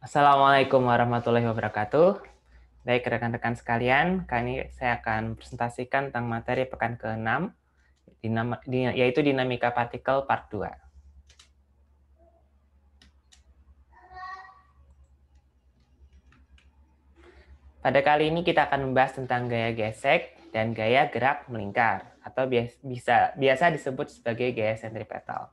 Assalamualaikum warahmatullahi wabarakatuh. Baik rekan-rekan sekalian, kali ini saya akan presentasikan tentang materi pekan ke-6, yaitu dinamika partikel part 2. Pada kali ini kita akan membahas tentang gaya gesek dan gaya gerak melingkar, atau biasa disebut sebagai gaya sentripetal.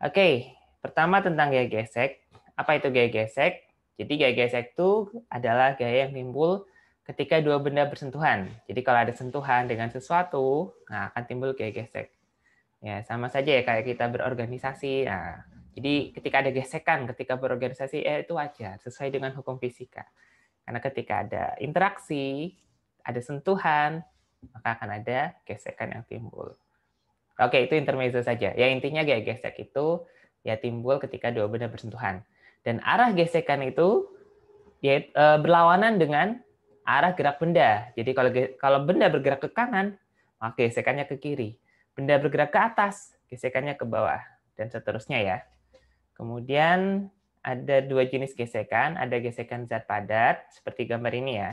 Oke, pertama tentang gaya gesek. Apa itu gaya gesek? Jadi gaya gesek itu adalah gaya yang timbul ketika dua benda bersentuhan. Jadi kalau ada sentuhan dengan sesuatu, nah akan timbul gaya gesek. Ya, sama saja ya kayak kita berorganisasi. Nah, jadi ketika ada gesekan ketika berorganisasi, itu wajar, sesuai dengan hukum fisika. Karena ketika ada interaksi, ada sentuhan, maka akan ada gesekan yang timbul. Oke, itu intermezzo saja. Ya, intinya gaya gesek itu ya timbul ketika dua benda bersentuhan. Dan arah gesekan itu ya, berlawanan dengan arah gerak benda. Jadi kalau benda bergerak ke kanan, maka gesekannya ke kiri. Benda bergerak ke atas, gesekannya ke bawah, dan seterusnya ya. Kemudian ada dua jenis gesekan, ada gesekan zat padat seperti gambar ini ya.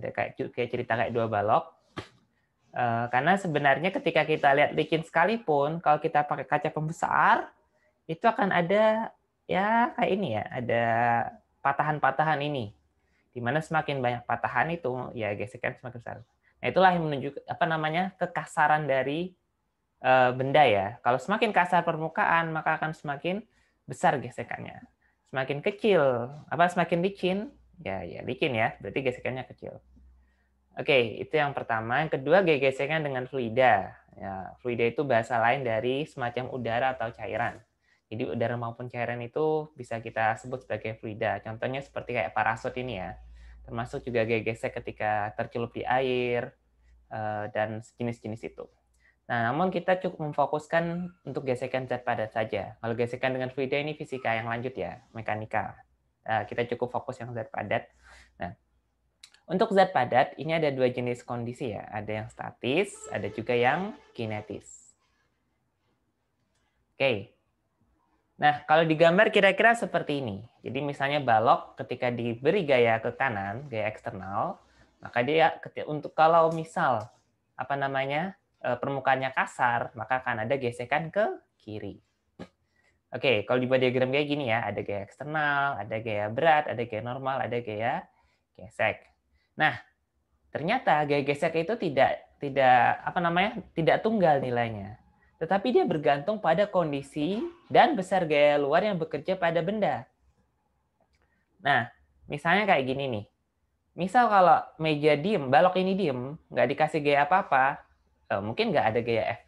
Ada kayak cerita kayak dua balok. Karena sebenarnya ketika kita lihat licin sekalipun, kalau kita pakai kaca pembesar, itu akan ada ya kayak ini ya, ada patahan-patahan ini. Di mana semakin banyak patahan itu, ya gesekan semakin besar. Nah, itulah yang menunjukkan apa namanya kekasaran dari benda ya. Kalau semakin kasar permukaan, maka akan semakin besar gesekannya. Semakin kecil, semakin licin, ya licin ya, berarti gesekannya kecil. Oke, itu yang pertama. Yang kedua, gesekan dengan fluida. Ya, fluida itu bahasa lain dari semacam udara atau cairan. Jadi udara maupun cairan itu bisa kita sebut sebagai fluida. Contohnya seperti kayak parasut ini ya. Termasuk juga gesek ketika tercelup di air dan jenis-jenis itu. Nah, namun kita cukup memfokuskan untuk gesekan zat padat saja. Kalau gesekan dengan fluida ini fisika yang lanjut ya, mekanika. Kita cukup fokus yang zat padat. Nah, untuk zat padat, ini ada dua jenis kondisi ya. Ada yang statis, ada juga yang kinetis. Oke. Nah, kalau digambar kira-kira seperti ini. Jadi misalnya balok ketika diberi gaya ke kanan, gaya eksternal, maka dia untuk kalau misal permukaannya kasar, maka akan ada gesekan ke kiri. Oke, kalau dibuat diagram kayak gini ya, ada gaya eksternal, ada gaya berat, ada gaya normal, ada gaya gesek. Nah, ternyata gaya gesek itu tidak tunggal nilainya, tetapi dia bergantung pada kondisi dan besar gaya luar yang bekerja pada benda. Nah, misalnya kayak gini nih. Misal kalau meja diem, balok ini diem, nggak dikasih gaya apa-apa, mungkin nggak ada gaya F.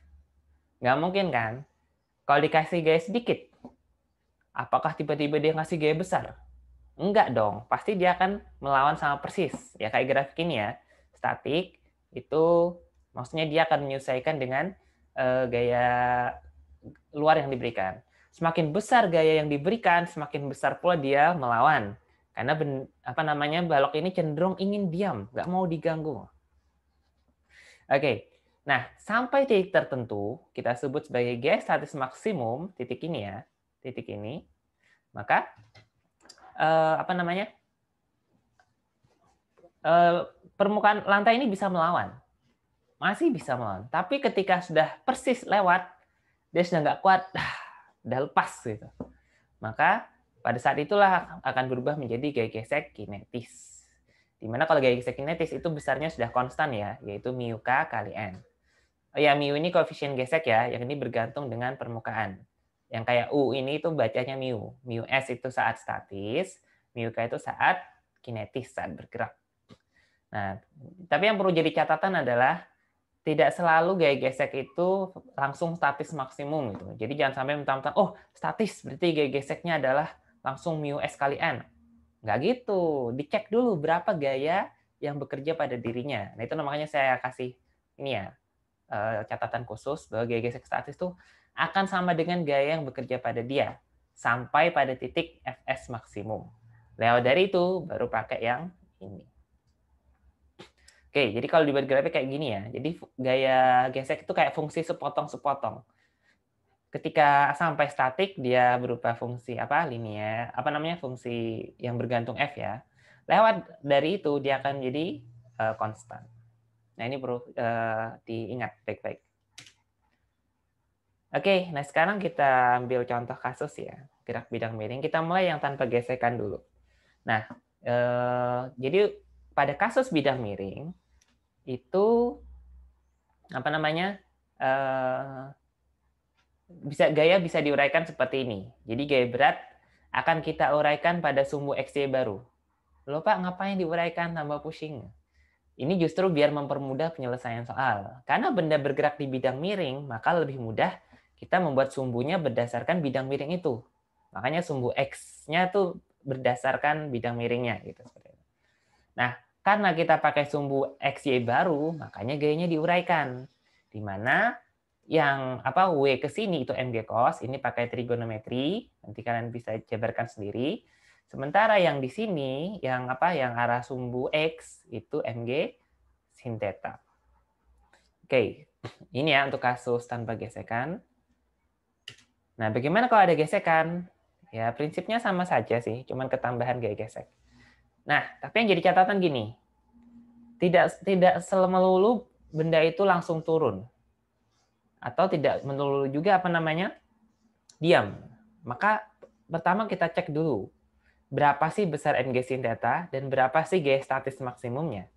Nggak mungkin kan? Kalau dikasih gaya sedikit, apakah tiba-tiba dia ngasih gaya besar? Enggak dong, pasti dia akan melawan sama persis. Ya kayak grafik ini ya, statik itu maksudnya dia akan menyesuaikan dengan gaya luar yang diberikan. Semakin besar gaya yang diberikan, semakin besar pula dia melawan. Karena balok ini cenderung ingin diam, nggak mau diganggu. Oke, nah sampai titik tertentu kita sebut sebagai gaya statis maksimum, titik ini ya, titik ini, maka permukaan lantai ini bisa melawan. Masih bisa melawan. Tapi ketika sudah persis lewat, dia sudah nggak kuat, udah lepas gitu. Maka pada saat itulah akan berubah menjadi gaya gesek kinetis. Dimana kalau gaya gesek kinetis itu besarnya sudah konstan ya, yaitu mu k kali n. Oh ya, mu ini koefisien gesek ya, yang ini bergantung dengan permukaan. Yang kayak U ini itu bacanya mu. Mu S itu saat statis, mu K itu saat kinetis, saat bergerak. Nah, tapi yang perlu jadi catatan adalah tidak selalu gaya gesek itu langsung statis maksimum gitu. Jadi jangan sampai mentang-mentang oh statis berarti gaya geseknya adalah langsung mu S kali N. Nggak gitu. Dicek dulu berapa gaya yang bekerja pada dirinya. Nah, itu makanya saya kasih ini ya catatan khusus bahwa gaya gesek statis itu akan sama dengan gaya yang bekerja pada dia sampai pada titik Fs maksimum. Lewat dari itu baru pakai yang ini. Oke, jadi kalau dibuat grafik kayak gini ya. Jadi gaya gesek itu kayak fungsi sepotong-sepotong. ketika sampai statik dia berupa fungsi linear, fungsi yang bergantung f ya. Lewat dari itu dia akan menjadi konstan. Nah, ini perlu diingat baik-baik. Oke, nah sekarang kita ambil contoh kasus ya, gerak bidang miring. Kita mulai yang tanpa gesekan dulu. Nah, jadi pada kasus bidang miring itu gaya bisa diuraikan seperti ini. Jadi gaya berat akan kita uraikan pada sumbu XY baru. Loh Pak, ngapain diuraikan tambah pusing? Ini justru biar mempermudah penyelesaian soal. Karena benda bergerak di bidang miring, maka lebih mudah kita membuat sumbunya berdasarkan bidang miring itu. Makanya sumbu X-nya tuh berdasarkan bidang miringnya. Gitu. Nah, karena kita pakai sumbu XY baru, makanya gayanya diuraikan. Di mana yang W ke sini itu MG cos, ini pakai trigonometri, nanti kalian bisa jabarkan sendiri. Sementara yang di sini yang arah sumbu X itu MG sin theta. Oke, ini ya untuk kasus tanpa gesekan. Nah, bagaimana kalau ada gesekan? Ya, prinsipnya sama saja sih, cuman ketambahan gaya gesek. Nah, tapi yang jadi catatan gini, tidak melulu benda itu langsung turun. Atau tidak melulu juga diam. Maka pertama kita cek dulu, berapa sih besar mg sin theta dan berapa sih gaya statis maksimumnya.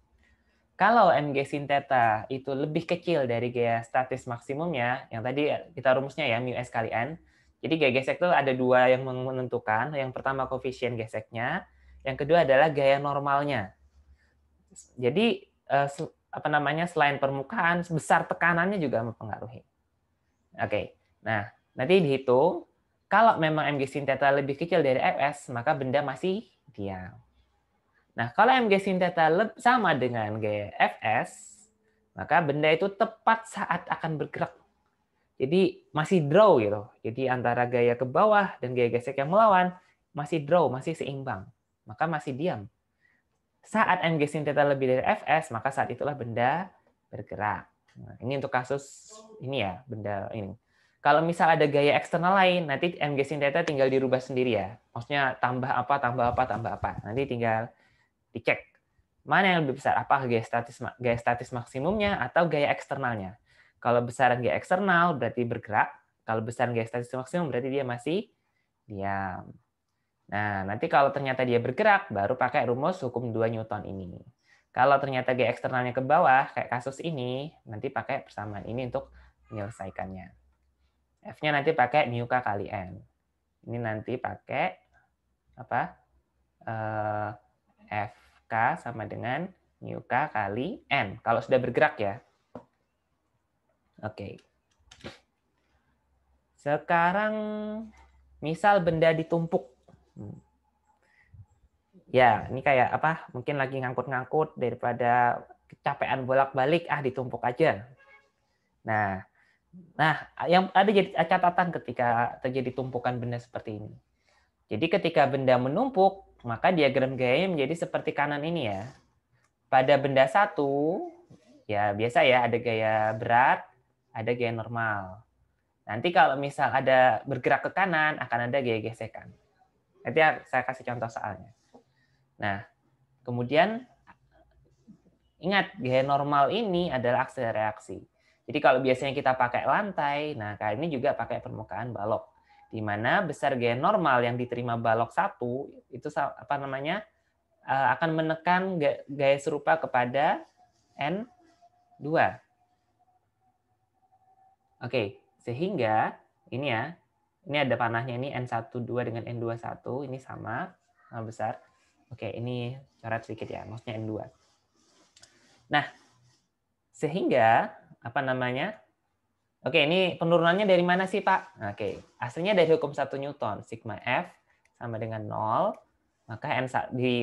Kalau mg sin theta itu lebih kecil dari gaya statis maksimumnya, yang tadi kita rumusnya ya, mu s kali n. Jadi gaya gesek itu ada dua yang menentukan. Yang pertama koefisien geseknya, yang kedua adalah gaya normalnya. Jadi selain permukaan, besar tekanannya juga mempengaruhi. Oke, nah nanti dihitung. Kalau memang mg sin theta lebih kecil dari fs, maka benda masih diam. Nah, kalau mg sin theta sama dengan gaya fs, maka benda itu tepat saat akan bergerak. Jadi masih draw gitu. Jadi antara gaya ke bawah dan gaya gesek yang melawan masih draw, masih seimbang. Maka masih diam. Saat mg sin theta lebih dari fs, maka saat itulah benda bergerak. Nah, ini untuk kasus ini ya, benda ini. Kalau misal ada gaya eksternal lain, nanti mg sin theta tinggal dirubah sendiri ya. Maksudnya tambah apa, tambah apa, tambah apa. Nanti tinggal dicek mana yang lebih besar, apa gaya statis maksimumnya atau gaya eksternalnya. Kalau besaran gaya eksternal berarti bergerak, kalau besaran gaya statis maksimum berarti dia masih diam. Nah, nanti kalau ternyata dia bergerak, baru pakai rumus hukum 2 Newton ini. Kalau ternyata gaya eksternalnya ke bawah, kayak kasus ini, nanti pakai persamaan ini untuk menyelesaikannya. F-nya nanti pakai mu k kali N. Ini nanti pakai FK sama dengan mu k kali N. Kalau sudah bergerak ya. Oke. Sekarang misal benda ditumpuk. Ya, ini kayak mungkin lagi ngangkut-ngangkut daripada kecapean bolak-balik, ditumpuk aja. Nah, yang ada jadi catatan ketika terjadi tumpukan benda seperti ini. Jadi ketika benda menumpuk, maka diagram gayanya menjadi seperti kanan ini ya. Pada benda satu, ya biasa ya, ada gaya berat, ada gaya normal. Nanti kalau misal ada bergerak ke kanan, akan ada gaya gesekan. Nanti saya kasih contoh soalnya. Nah, kemudian ingat, gaya normal ini adalah akselerasi. Jadi kalau biasanya kita pakai lantai, nah kali ini juga pakai permukaan balok. Di mana besar gaya normal yang diterima balok satu itu akan menekan gaya serupa kepada N2. Oke, sehingga ini ya, ini ada panahnya ini N12 dengan N21, ini sama besar. Oke, ini coret sedikit ya, maksudnya N2. Nah, sehingga Oke, ini penurunannya dari mana sih, Pak? Oke, aslinya dari hukum 1 Newton, sigma F sama dengan 0, maka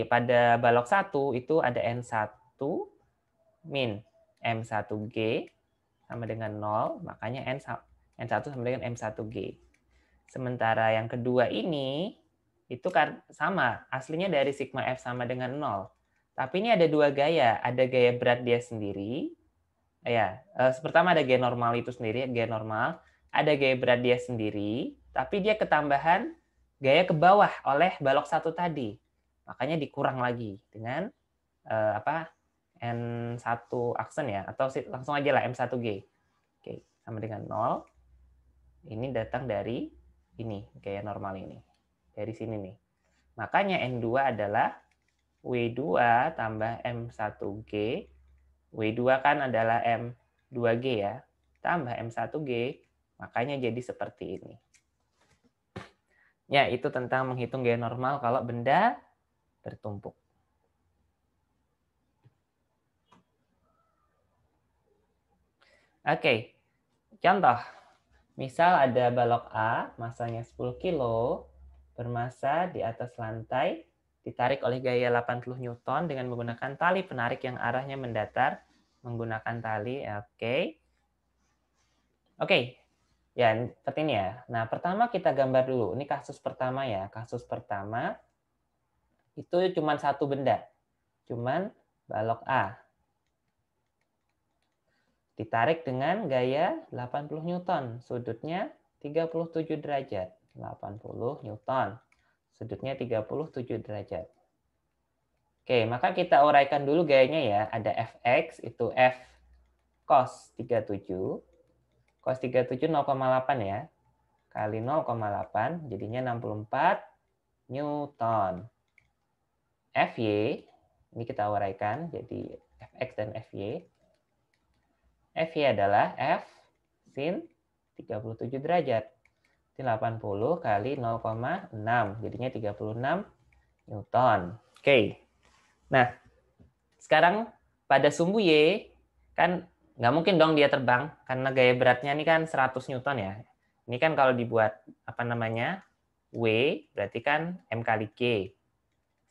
pada balok 1 itu ada N1 min M1G sama dengan 0, makanya N1 sama dengan M1G. Sementara yang kedua ini, itu kan sama, aslinya dari sigma F sama dengan 0. Tapi ini ada dua gaya, ada gaya berat dia sendiri, pertama ada gaya normal itu sendiri, gaya normal, ada gaya berat dia sendiri, tapi dia ketambahan gaya ke bawah oleh balok 1 tadi. Makanya dikurang lagi dengan N1 aksen ya, atau langsung aja lah M1G. Oke, sama dengan 0. Ini datang dari ini, gaya normal ini. Dari sini nih. Makanya N2 adalah W2 tambah M1G. W2 kan adalah M2G ya. Tambah M1G. Makanya jadi seperti ini. Ya, itu tentang menghitung gaya normal kalau benda bertumpuk. Oke, contoh. Misal ada balok A, masanya 10 kilo, bermasa di atas lantai, ditarik oleh gaya 80 Newton dengan menggunakan tali penarik yang arahnya mendatar, menggunakan tali, Oke, ya seperti ini ya. Nah, pertama kita gambar dulu. Ini kasus pertama ya. Kasus pertama itu cuma satu benda, cuman balok A. Ditarik dengan gaya 80 Newton, sudutnya 37 derajat. 80 Newton, sudutnya 37 derajat. Oke, maka kita uraikan dulu gayanya ya. Ada Fx, itu F cos 37. Cos 37 0,8 ya. Kali 0,8, jadinya 64 Newton. Fy, ini kita uraikan, jadi Fx dan Fy. Fy adalah F sin 37 derajat. 80 kali 0,6. Jadinya 36 Newton. Oke. Nah, sekarang pada sumbu Y, kan nggak mungkin dong dia terbang, karena gaya beratnya ini kan 100 Newton ya. Ini kan kalau dibuat, W, berarti kan M kali G.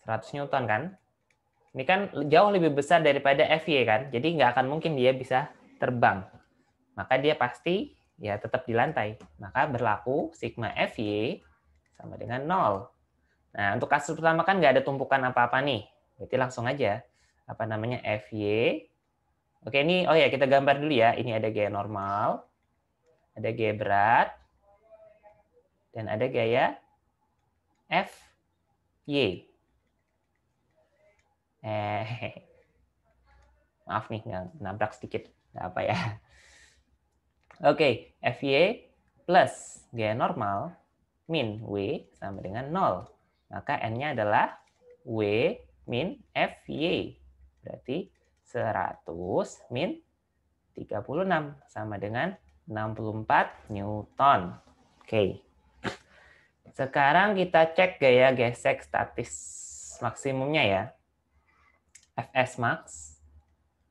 100 Newton kan. Ini kan jauh lebih besar daripada Fy kan. Jadi nggak akan mungkin dia bisa terbang. Maka dia pasti ya tetap di lantai. Maka berlaku sigma Fy sama dengan 0. Nah, untuk kasus pertama kan nggak ada tumpukan apa-apa nih. Berarti langsung aja. Fy. Oke, ini oh ya kita gambar dulu ya. Ini ada gaya normal, ada gaya berat, dan ada gaya Fy. Maaf nih, nabrak sedikit. Nggak apa ya. Oke, Fy plus gaya normal min W sama dengan 0. Maka N-nya adalah W min Fy. Berarti 100 min 36 sama dengan 64 Newton. Oke. Sekarang kita cek gaya gesek statis maksimumnya ya. Fs max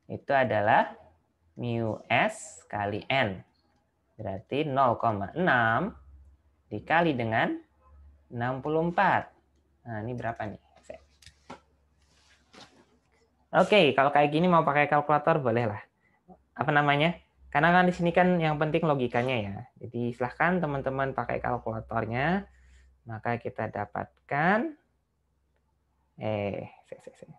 itu adalah mu S kali N. Berarti 0,6 dikali dengan 64. Nah, ini berapa nih? Oke, kalau kayak gini mau pakai kalkulator boleh lah. Karena kan di sini kan yang penting logikanya ya. Jadi silahkan teman-teman pakai kalkulatornya. Maka kita dapatkan 0,6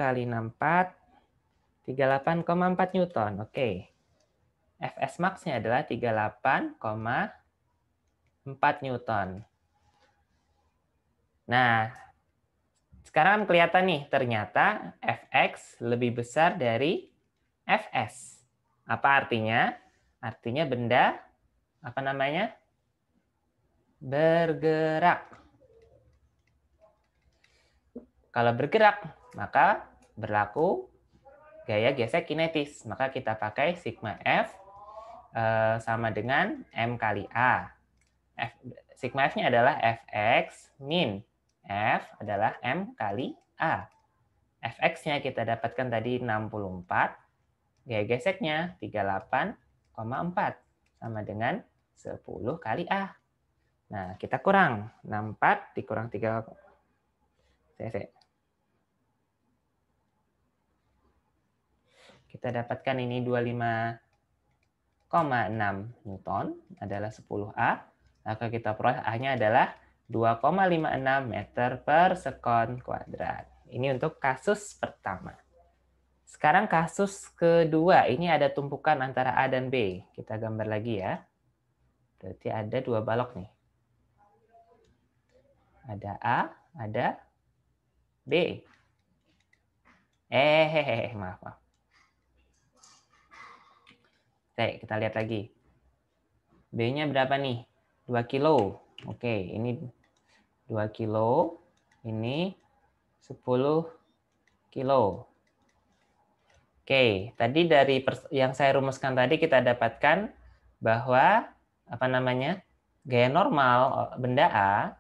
kali 64, 38,4 Newton. Oke. Fs max-nya adalah 38,4 Newton. Nah, sekarang kelihatan nih, ternyata Fx lebih besar dari Fs. Apa artinya? Artinya benda, bergerak. Kalau bergerak, maka berlaku gaya gesek kinetis. Maka kita pakai sigma F sama dengan M kali A. Sigma F-nya adalah Fx min F adalah M kali A. Fx-nya kita dapatkan tadi 64. Gaya geseknya 38,4. Sama dengan 10 kali A. Nah, kita kurang. 64 dikurang 3. Kita dapatkan ini 25,6 Newton adalah 10A. Maka kita peroleh A-nya adalah 2,56 meter per sekon kuadrat. Ini untuk kasus pertama. Sekarang kasus kedua, ini ada tumpukan antara A dan B. Kita gambar lagi ya. Berarti ada dua balok nih. Ada A, ada B. Maaf. Oke, kita lihat lagi. B-nya berapa nih? 2 kilo. Oke, ini 2 kilo. Ini 10 kilo. Oke, tadi dari yang saya rumuskan tadi kita dapatkan bahwa gaya normal benda A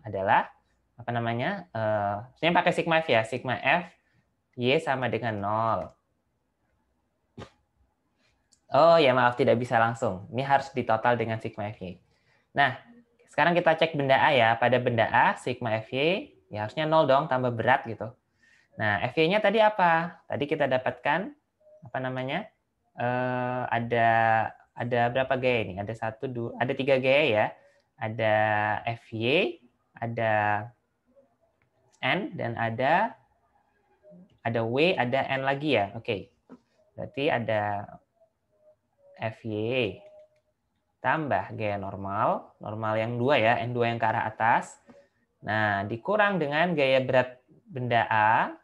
adalah sebenarnya pakai sigma F ya, sigma F Y sama dengan 0. Oh ya maaf, tidak bisa langsung. Ini harus ditotal dengan sigma F Y. Nah, sekarang kita cek benda A ya. Pada benda A, sigma F Y ya harusnya 0 dong, tambah berat gitu. Nah, FY-nya tadi apa? Tadi kita dapatkan ada berapa gaya ini? Ada 3 gaya ya. Ada FY, ada N, dan ada W, ada N lagi ya. Oke. Berarti ada FY tambah gaya normal yang 2 ya, N2 yang ke arah atas. Nah, dikurang dengan gaya berat benda A,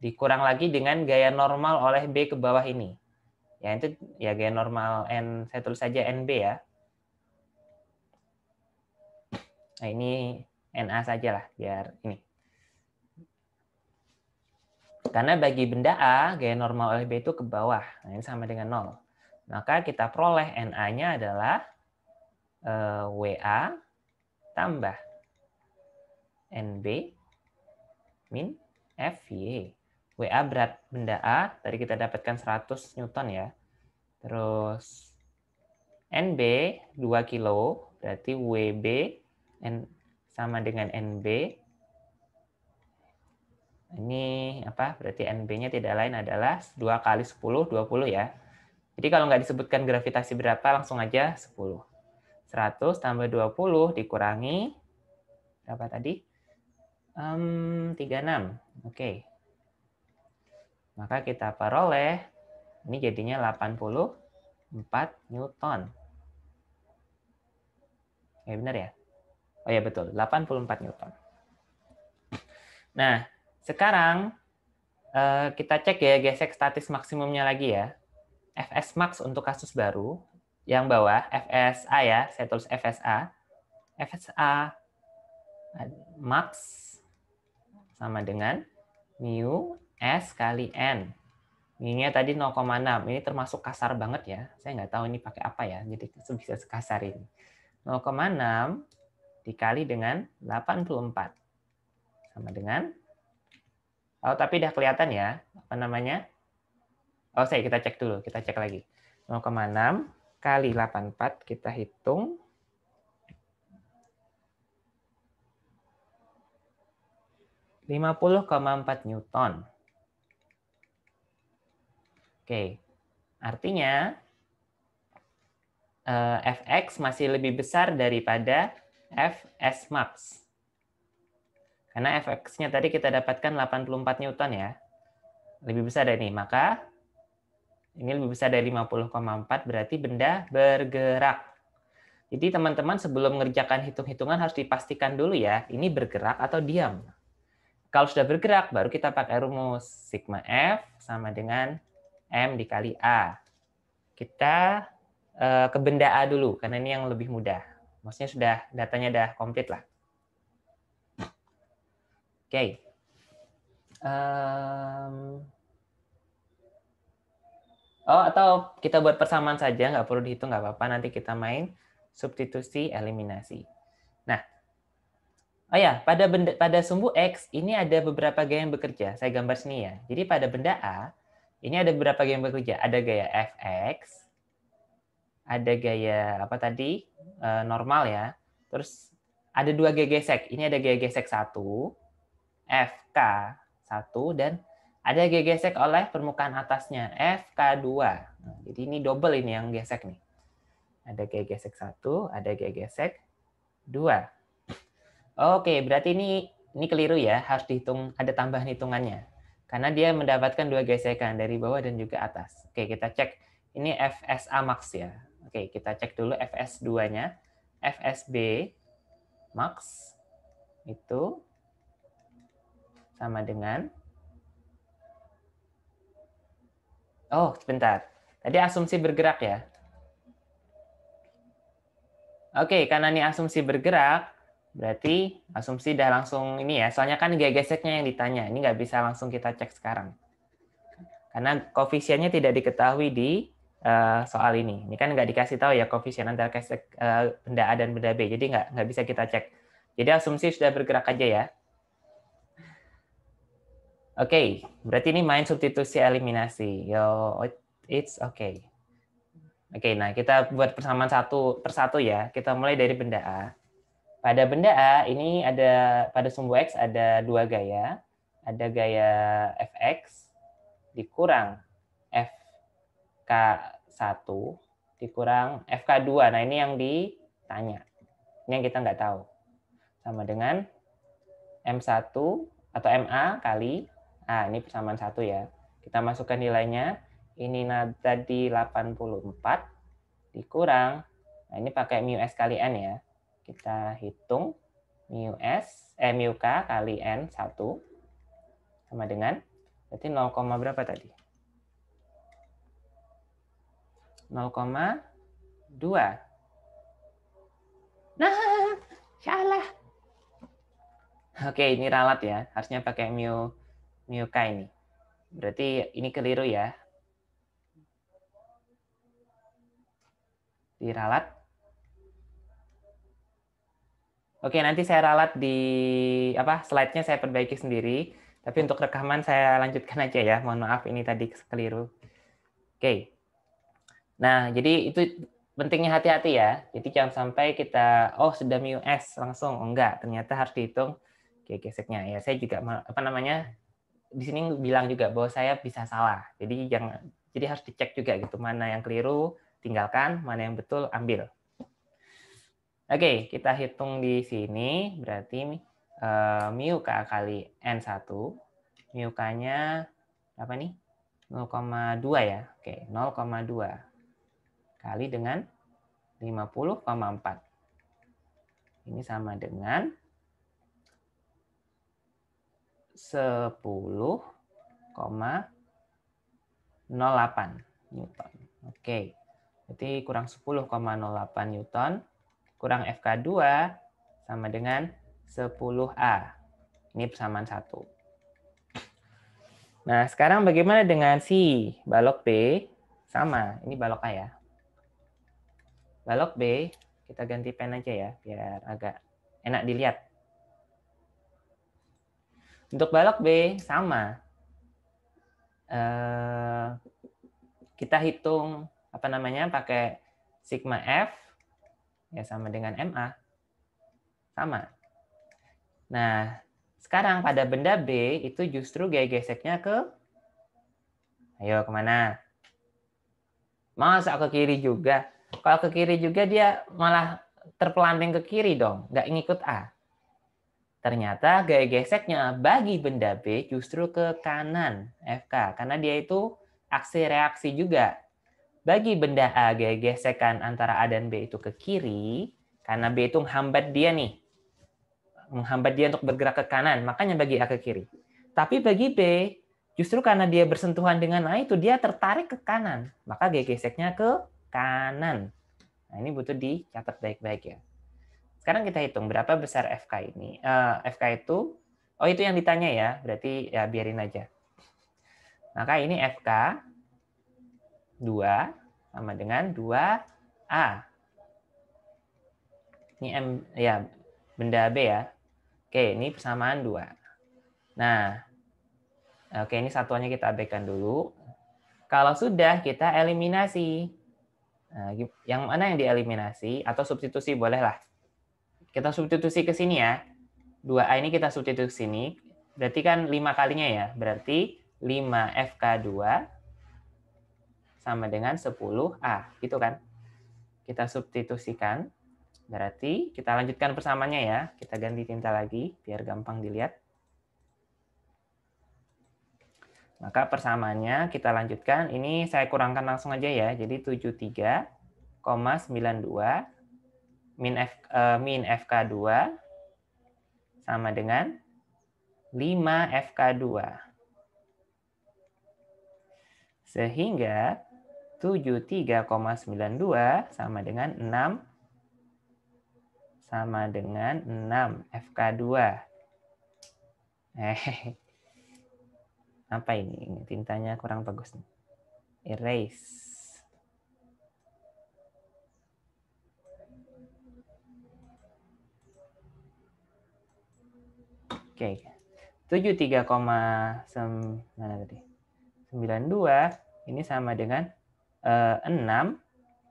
dikurang lagi dengan gaya normal oleh B ke bawah ini. Ya, itu ya gaya normal N, saya tulis saja NB ya. Nah, ini NA saja lah, biar ini. Karena bagi benda A, gaya normal oleh B itu ke bawah. Nah, ini sama dengan 0. Maka kita peroleh NA-nya adalah WA tambah NB min FY. WA berat benda A, tadi kita dapatkan 100 Newton ya. Terus NB 2 kilo, berarti WB sama dengan NB. Ini apa? Berarti NB-nya tidak lain adalah 2 kali 10, 20 ya. Jadi kalau nggak disebutkan gravitasi berapa, langsung aja 10. 100 tambah 20 dikurangi, berapa tadi? 36. Oke. Maka kita peroleh, ini jadinya 84 Newton. Ya benar ya? Oh ya betul, 84 Newton. Nah, sekarang kita cek ya gesek statis maksimumnya lagi ya. Fs max untuk kasus baru. Yang bawah, FSA ya, saya tulis FSA. FSA max sama dengan mu S kali N. Mu-nya tadi 0,6. Ini termasuk kasar banget ya. Saya nggak tahu ini pakai apa ya, jadi bisa sekasar ini. 0,6 dikali dengan 84. Sama dengan, oh tapi udah kelihatan ya, Oh, kita cek dulu, kita cek lagi. 0,6 kali 84, kita hitung. ,4 Newton. Oke, artinya Fx masih lebih besar daripada Fs max. Karena Fx-nya tadi kita dapatkan 84 Newton ya. Lebih besar dari ini, maka ini lebih besar dari 50,4 berarti benda bergerak. Jadi teman-teman sebelum mengerjakan hitung-hitungan harus dipastikan dulu ya, ini bergerak atau diam. Kalau sudah bergerak, baru kita pakai rumus sigma F sama dengan M dikali A. Kita ke benda A dulu, karena ini yang lebih mudah. Maksudnya datanya sudah komplit lah. Oke. Oh, atau kita buat persamaan saja, nggak perlu dihitung, nggak apa-apa. Nanti kita main substitusi eliminasi. Nah, oh ya, pada sumbu X ini ada beberapa gaya yang bekerja. Saya gambar sini ya. Jadi pada benda A ini ada beberapa gaya yang bekerja. Ada gaya Fx, ada gaya apa tadi normal ya. Terus ada 2 gaya gesek. Ini ada gaya gesek 1, Fk1, dan ada gaya gesek oleh permukaan atasnya, Fk2. Nah, jadi ini double ini yang gesek nih. Ada gaya gesek 1, ada gaya gesek 2. Oke, berarti ini keliru ya, harus dihitung, ada tambahan hitungannya. Karena dia mendapatkan 2 gesekan dari bawah dan juga atas. Oke, kita cek. Ini FSA max ya. Oke, kita cek dulu FS2-nya. FSB max itu sama dengan, oh sebentar, tadi asumsi bergerak ya. Oke, karena ini asumsi bergerak, berarti asumsi udah langsung ini ya, soalnya kan geseknya yang ditanya, ini nggak bisa langsung kita cek sekarang. Karena koefisiennya tidak diketahui di soal ini. Ini kan nggak dikasih tahu ya koefisien antara gesek benda A dan benda B, jadi nggak bisa kita cek. Jadi asumsi sudah bergerak aja ya. Oke, berarti ini main substitusi eliminasi. Yo, it's okay. Oke, nah kita buat persamaan satu persatu ya. Kita mulai dari benda A. Pada benda A ini ada, pada sumbu X ada 2 gaya. Ada gaya Fx dikurang FK1 dikurang FK2. Nah ini yang ditanya. Ini yang kita nggak tahu. Sama dengan M1 atau MA kali A. Ini persamaan 1 ya. Kita masukkan nilainya. Ini tadi 84 dikurang. Nah ini pakai mu S kali N ya. Kita hitung mu K kali N 1 sama dengan, berarti 0, berapa tadi? 0,2. Nah, salah. Oke, ini ralat ya. Harusnya pakai mu K ini. Berarti ini keliru ya. Diralat. Oke, nanti saya ralat di slide-nya saya perbaiki sendiri. Tapi untuk rekaman saya lanjutkan aja ya. Mohon maaf ini tadi keliru. Oke. Nah, jadi itu pentingnya hati-hati ya. Jadi jangan sampai kita sudah mu S langsung. Enggak, ternyata harus dihitung geseknya. Ya, saya juga di sini bilang juga bahwa saya bisa salah. Jadi harus dicek juga gitu, mana yang keliru tinggalkan, mana yang betul ambil. Oke, kita hitung di sini berarti mu K kali N1. Mu K-nya apa nih? 0,2 ya. Oke, 0,2 kali dengan 50,4. Ini sama dengan 10,08 Newton. Oke, berarti kurang 10,08 Newton kurang FK2 sama dengan 10A. Ini persamaan 1. Nah, sekarang bagaimana dengan si balok B? Sama, ini balok A ya. Balok B, kita ganti pen aja ya, biar agak enak dilihat. Untuk balok B, sama. Kita hitung pakai sigma F ya sama dengan MA. Sama. Nah, sekarang pada benda B itu justru gaya geseknya ayo kemana? Masa ke kiri juga? Kalau ke kiri juga dia malah terpelanting ke kiri dong, nggak ngikut A. Ternyata gaya geseknya bagi benda B justru ke kanan FK, karena dia itu aksi reaksi juga. Bagi benda A, gaya gesekan antara A dan B itu ke kiri, karena B itu menghambat dia untuk bergerak ke kanan, makanya bagi A ke kiri. Tapi bagi B, justru karena dia bersentuhan dengan A itu, dia tertarik ke kanan, maka gaya geseknya ke kanan. Nah, ini butuh dicatat baik-baik ya. Sekarang kita hitung berapa besar FK ini. FK itu, itu yang ditanya ya, berarti ya biarin aja. Maka ini FK 2 sama dengan 2A. Ini benda B ya. Oke, ini persamaan 2. Nah, oke, ini satuannya kita abaikan dulu. Kalau sudah, kita eliminasi. Nah, yang mana yang dieliminasi? Atau substitusi, bolehlah. Kita substitusi ke sini ya. 2A ini kita substitusi sini. Berarti kan 5 kalinya ya. Berarti 5FK2 sama dengan 10A. Gitu kan? Kita substitusikan. Berarti kita lanjutkan persamaannya ya. Kita ganti tinta lagi biar gampang dilihat. Maka persamaannya kita lanjutkan. Ini saya kurangkan langsung aja ya. Jadi 73,92 min FK2 sama dengan 5 FK2. Sehingga 73,92 sama dengan 6 FK2. Apa ini? Tintanya kurang bagus nih. Erase. Oke. 73,92 ini sama dengan 6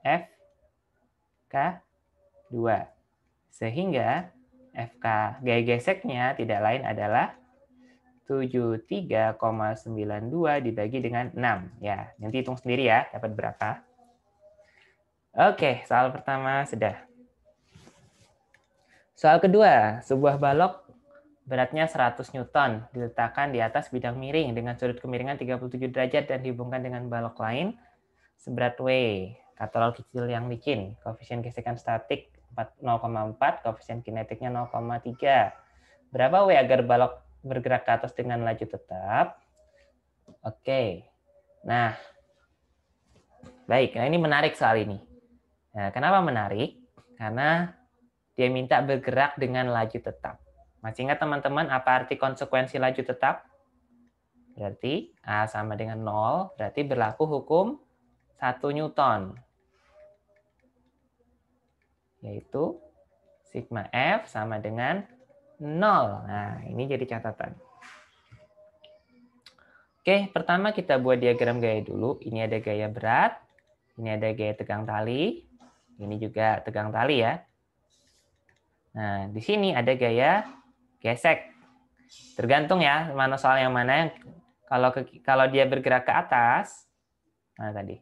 FK2. Sehingga FK gaya geseknya tidak lain adalah 73,92 dibagi dengan 6. Ya, nanti hitung sendiri ya, dapat berapa. Oke, soal pertama sudah. Soal kedua, sebuah balok beratnya 100 Newton diletakkan di atas bidang miring dengan sudut kemiringan 37 derajat dan dihubungkan dengan balok lain seberat W. Katrol kecil yang licin, koefisien gesekan statik 0,4, koefisien kinetiknya 0,3. Berapa W agar balok bergerak ke atas dengan laju tetap? Oke. Nah, baik. Nah, ini menarik soal ini. Nah, kenapa menarik? Karena dia minta bergerak dengan laju tetap. Masih ingat teman-teman apa arti konsekuensi laju tetap? Berarti A sama dengan 0, berarti berlaku hukum 1 Newton. Yaitu sigma F sama dengan 0. Nah, ini jadi catatan. Oke, pertama kita buat diagram gaya dulu. Ini ada gaya berat, ini ada gaya tegang tali, ini juga tegang tali ya. Nah, di sini ada gaya gesek. Tergantung ya, mana soal yang mana. Kalau dia bergerak ke atas, nah tadi.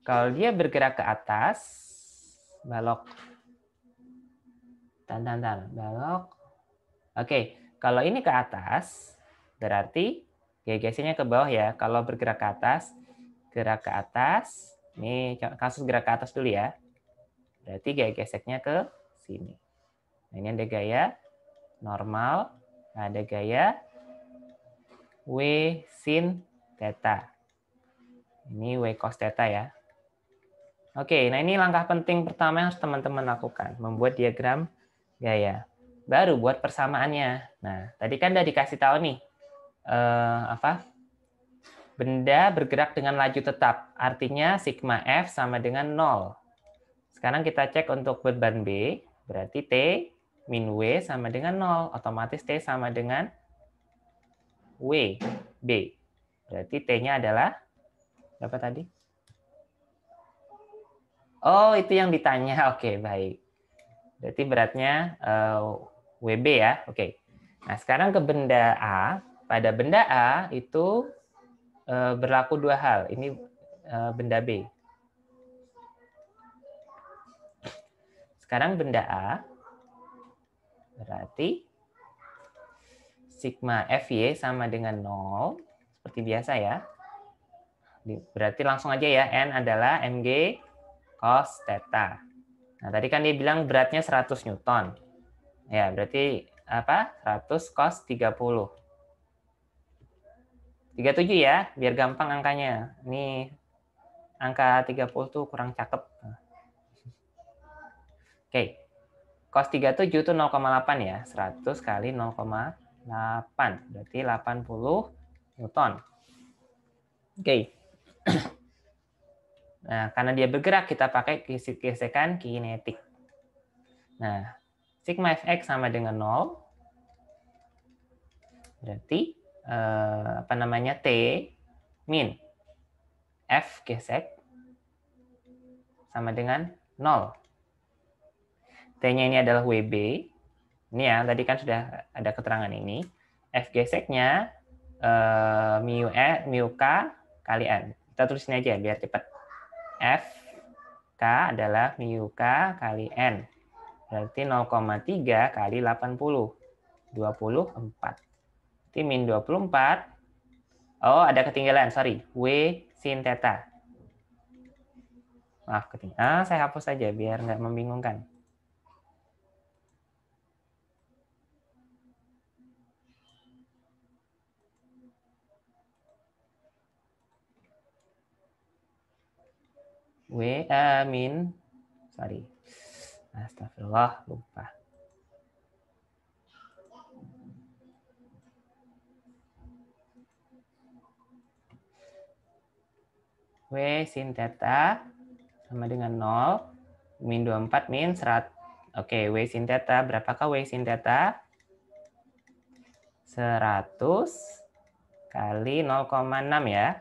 Kalau dia bergerak ke atas, balok. Balok. Oke, kalau ini ke atas, berarti gaya geseknya ke bawah ya. Kalau bergerak ke atas, gerak ke atas. Ini kasus gerak ke atas dulu ya. Berarti gaya geseknya ke sini. Nah, ini ada gaya normal, ada gaya W sin theta. Ini W cos theta ya. Oke, nah ini langkah penting pertama yang harus teman-teman lakukan, membuat diagram gaya. Baru buat persamaannya. Nah, tadi kan udah dikasih tahu nih, benda bergerak dengan laju tetap, artinya sigma F sama dengan 0. Sekarang kita cek untuk beban B, berarti T min W sama dengan 0. Otomatis T sama dengan W, B. Berarti T-nya adalah, berapa tadi? Oh, itu yang ditanya. Oke, baik. Berarti beratnya WB ya. Oke. Nah, sekarang ke benda A. Pada benda A itu berlaku dua hal. Ini benda B. Sekarang benda A berarti sigma Fy sama dengan 0. Seperti biasa ya. Berarti langsung aja ya. N adalah mg cos theta. Nah, tadi kan dia bilang beratnya 100 Newton. Ya, berarti apa? 100 cos 30. 37 ya, biar gampang angkanya. Ini angka 30 tuh kurang cakep. Oke. Cos 37 itu 0,8 ya. 100 kali 0,8. Berarti 80 Newton. Oke. Nah, karena dia bergerak, kita pakai gesekan kinetik. Nah, sigma Fx sama dengan 0. Berarti apa namanya, T min F gesek sama dengan 0. T-nya ini adalah WB. Ini ya, tadi kan sudah ada keterangan ini. F geseknya mu K kali N. Kita tulis ini aja biar cepat. F K adalah mu K kali N. Berarti 0,3 kali 80. 24. Berarti min 24. Oh, ada ketinggalan. Sorry. W sin theta. Maaf, ketinggalan. Saya hapus saja biar nggak membingungkan. W min. Sorry. Astagfirullah, lupa. W sin theta sama dengan 0. Min 24 min 100. Oke, W sin theta. Berapakah W sin theta? 100 kali 0,6 ya.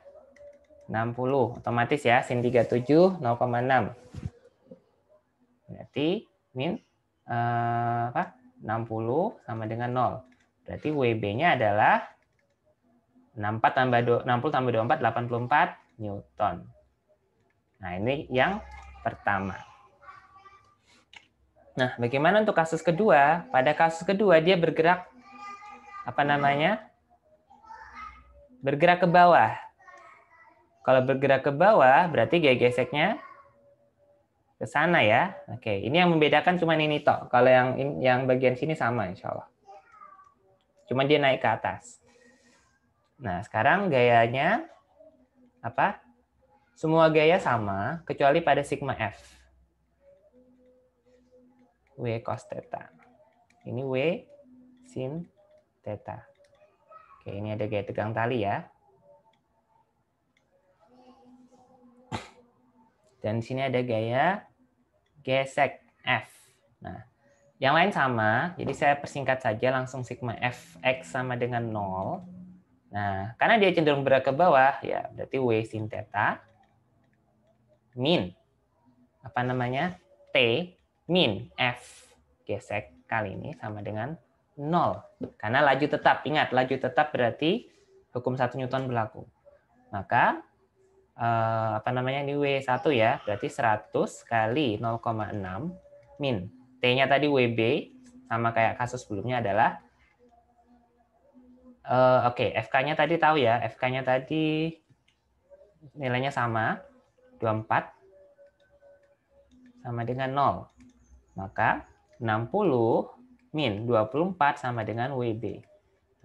60. Otomatis ya, sin 37, 0,6. Berarti min 60 sama dengan 0. Berarti WB-nya adalah 60 tambah 24, 84 Newton. Nah, ini yang pertama. Nah, bagaimana untuk kasus kedua? Pada kasus kedua, dia bergerak, bergerak ke bawah. Kalau bergerak ke bawah, berarti gaya geseknya ke sana ya. Oke, ini yang membedakan cuma ini toh. Kalau yang bagian sini sama insya Allah. Cuma dia naik ke atas. Nah, sekarang gayanya apa? Semua gaya sama, kecuali pada sigma F. W cos theta. Ini W sin theta. Oke, ini ada gaya tegang tali ya. Dan di sini ada gaya gesek F. Nah, yang lain sama, jadi saya persingkat saja langsung sigma Fx sama dengan 0. Nah, karena dia cenderung bergerak ke bawah, ya berarti W sin theta min T min F gesek kali ini sama dengan 0. Karena laju tetap, ingat laju tetap berarti hukum 1 Newton berlaku. Maka ini W1 ya, berarti 100 kali 0,6 min. T-nya tadi WB sama kayak kasus sebelumnya adalah FK-nya tadi tahu ya, FK-nya tadi nilainya sama 24 sama dengan 0. Maka 60 min 24 sama dengan WB.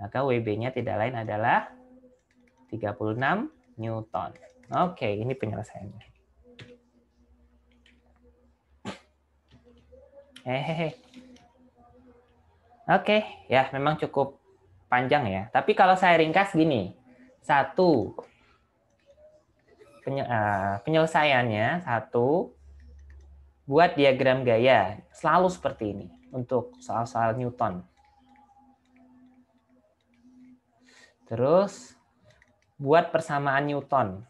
Maka WB-nya tidak lain adalah 36 Newton. Oke, ini penyelesaiannya. Oke, ya memang cukup panjang ya. Tapi kalau saya ringkas gini, penyelesaiannya buat diagram gaya selalu seperti ini untuk soal-soal Newton. Terus buat persamaan Newton.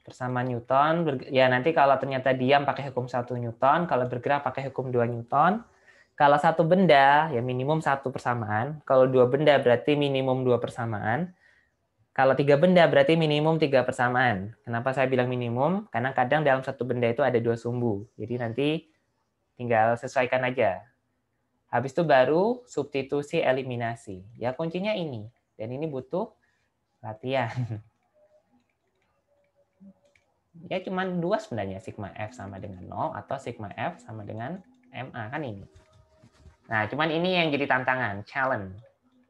Persamaan Newton, ya nanti kalau ternyata diam pakai hukum 1 Newton, kalau bergerak pakai hukum 2 Newton. Kalau satu benda, ya minimum 1 persamaan. Kalau 2 benda berarti minimum 2 persamaan. Kalau 3 benda berarti minimum 3 persamaan. Kenapa saya bilang minimum? Karena kadang dalam satu benda itu ada 2 sumbu. Jadi nanti tinggal sesuaikan aja. Habis itu baru substitusi eliminasi. Ya kuncinya ini. Dan ini butuh latihan. Ya cuma 2 sebenarnya, sigma F sama dengan 0 atau sigma F sama dengan MA. Kan ini. Nah, cuman ini yang jadi tantangan, challenge.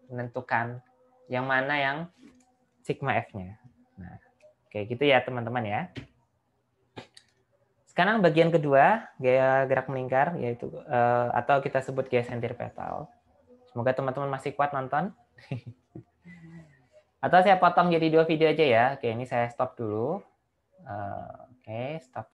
Menentukan yang mana yang sigma F-nya. Nah, kayak gitu ya teman-teman ya. Sekarang bagian kedua, gaya gerak melingkar, yaitu atau kita sebut gaya sentripetal. Semoga teman-teman masih kuat nonton. Atau saya potong jadi 2 video aja ya. Oke, ini saya stop dulu. Oke, stop.